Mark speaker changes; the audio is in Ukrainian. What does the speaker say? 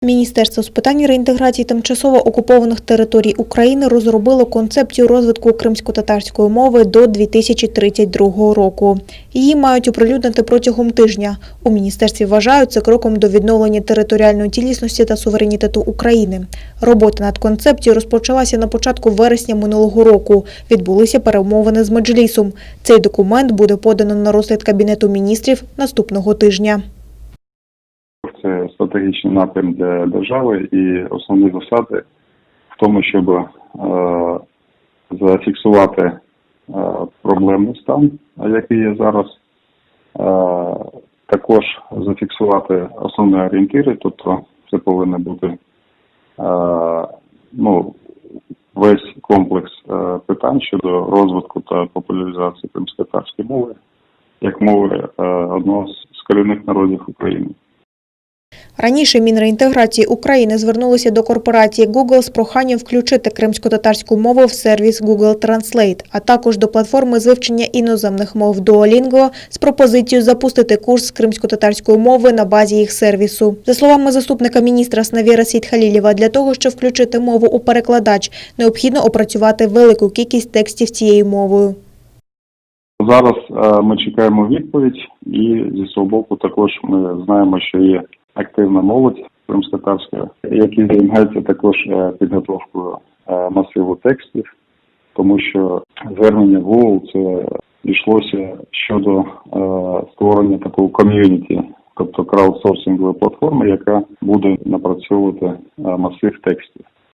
Speaker 1: Міністерство з питань реінтеграції тимчасово окупованих територій України розробило концепцію розвитку кримськотатарської мови до 2032 року. Її мають оприлюднити протягом тижня. У міністерстві вважають це кроком до відновлення територіальної цілісності та суверенітету України. Робота над концепцією розпочалася на початку вересня минулого року. Відбулися перемовини з Меджлісом. Цей документ буде подано на розгляд Кабінету міністрів наступного тижня.
Speaker 2: Це стратегічний напрям для держави і основні засади в тому, щоб зафіксувати проблемний стан, який є зараз, також зафіксувати основні орієнтири, тобто це повинен бути весь комплекс питань щодо розвитку та популяризації кримськотатарської мови, як мови одного з корінних народів України.
Speaker 1: Раніше Мінреінтеграції України звернулося до корпорації Google з проханням включити кримськотатарську мову в сервіс Google Translate, а також до платформи з вивчення іноземних мов Duolingo з пропозицією запустити курс з кримськотатарської мови на базі їх сервісу. За словами заступника міністра Снавіра Сейтхалілєва, для того, щоб включити мову у перекладач, необхідно опрацювати велику кількість текстів цією мовою.
Speaker 2: Зараз ми чекаємо відповідь і зі свого боку також ми знаємо, що є активна молодь кримськотатарська, які займаються також підготовкою масиву текстів, тому що звернення в Google це йшлося щодо створення такого ком'юніті, тобто краудсорсингової платформи, яка буде напрацьовувати масив текстів.